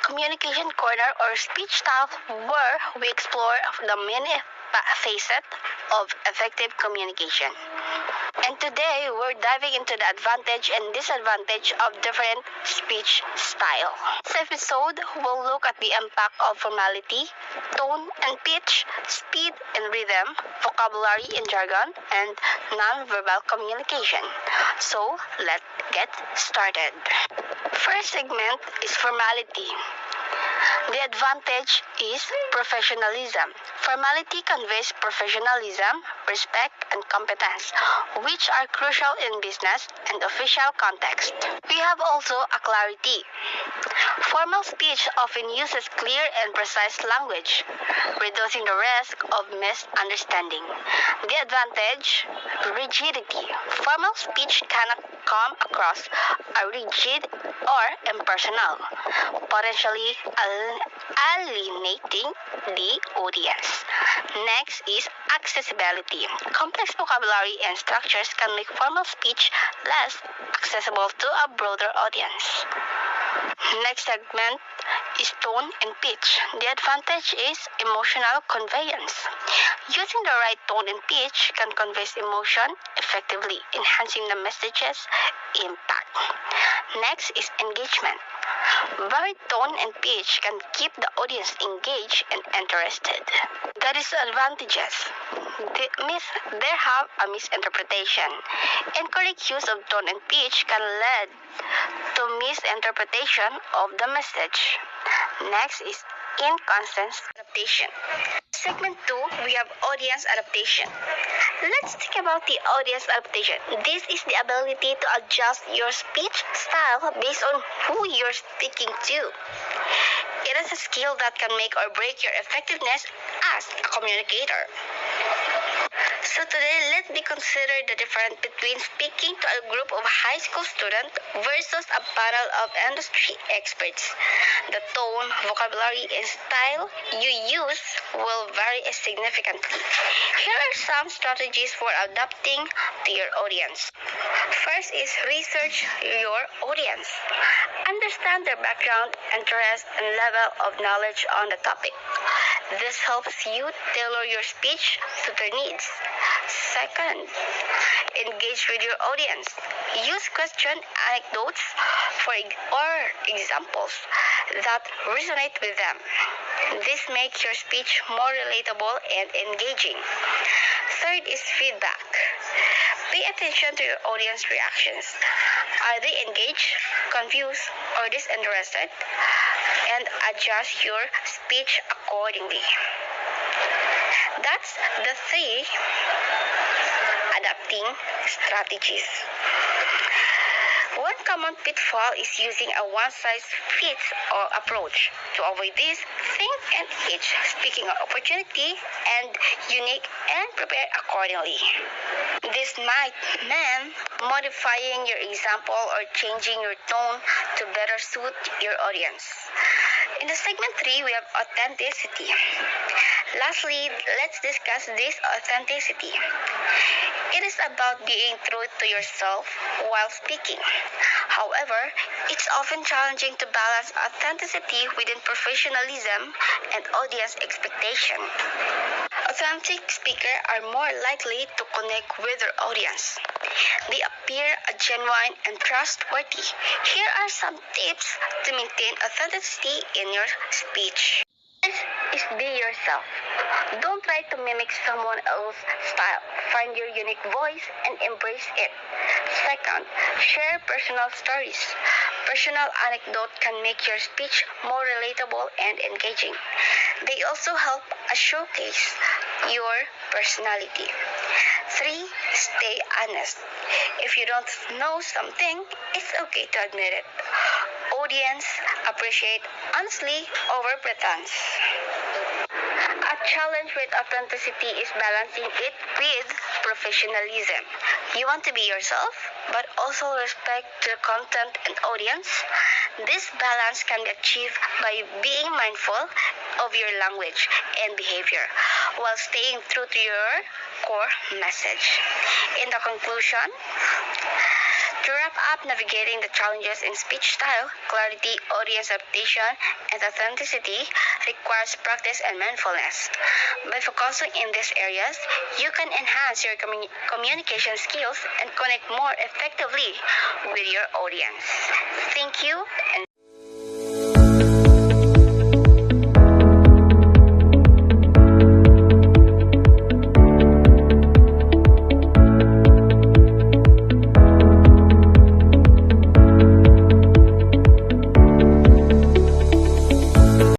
Communication Corner or Speech Style, where we explore the many facets of effective communication. And today, we're diving into the advantage and disadvantage of different speech style. This episode will look at the impact of formality, tone and pitch, speed and rhythm, vocabulary and jargon, and non-verbal communication. So, let's get started. First segment is formality. The advantage is professionalism. Formality conveys professionalism, respect, and competence, which are crucial in business and official context. We have also a clarity. Formal speech often uses clear and precise language, reducing the risk of misunderstanding. The advantage, rigidity. Formal speech cannot come across rigid or impersonal, potentially alienating the audience. Next is accessibility. Complex vocabulary and structures can make formal speech less accessible to a broader audience. Next segment is tone and pitch. The advantage is emotional conveyance. Using the right tone and pitch can convey emotion effectively, enhancing the message's impact. Next is engagement. Varied tone and pitch can keep the audience engaged and interested. The disadvantages. There have a misinterpretation. Incorrect use of tone and pitch can lead to misinterpretation of the message. Next is inconsistent adaptation. Segment 2, we have audience adaptation. Let's think about the audience adaptation. This is the ability to adjust your speech style based on who you're speaking to. It is a skill that can make or break your effectiveness as a communicator. So today, let me consider the difference between speaking to a group of high school students versus a panel of industry experts. The tone, vocabulary, and style you use will vary significantly. Here are some strategies for adapting to your audience. First is research your audience. Understand their background, interest, and level of knowledge on the topic. This helps you tailor your speech to their needs. Second, engage with your audience. Use question anecdotes or examples that resonate with them. This makes your speech more relatable and engaging. Third is feedback. Pay attention to your audience reactions. Are they engaged, confused, or disinterested? And adjust your speech accordingly. That's the 3 adapting strategies. One common pitfall is using a one-size-fits-all approach. To avoid this, think and each speaking opportunity and unique and prepare accordingly. This might mean modifying your example or changing your tone to better suit your audience. In the segment 3, we have authenticity. Lastly, let's discuss this authenticity. It is about being true to yourself while speaking. However, it's often challenging to balance authenticity within professionalism and audience expectation. Authentic speakers are more likely to connect with their audience. They appear genuine and trustworthy. Here are some tips to maintain authenticity in your speech. First is be yourself. Don't try to mimic someone else's style. Find your unique voice and embrace it. Second, share personal stories. Personal anecdote can make your speech more relatable and engaging. They also help showcase your personality. 3. Stay honest. If you don't know something, it's okay to admit it. Audience appreciate honesty over pretense. A challenge with authenticity is balancing it with professionalism. You want to be yourself, but also respect the content and audience. This balance can be achieved by being mindful of your language and behavior while staying true to your core message. In the conclusion, to wrap up, navigating the challenges in speech style, clarity, audience adaptation, and authenticity requires practice and mindfulness. By focusing in these areas, you can enhance your communication skills and connect more effectively with your audience. Thank you and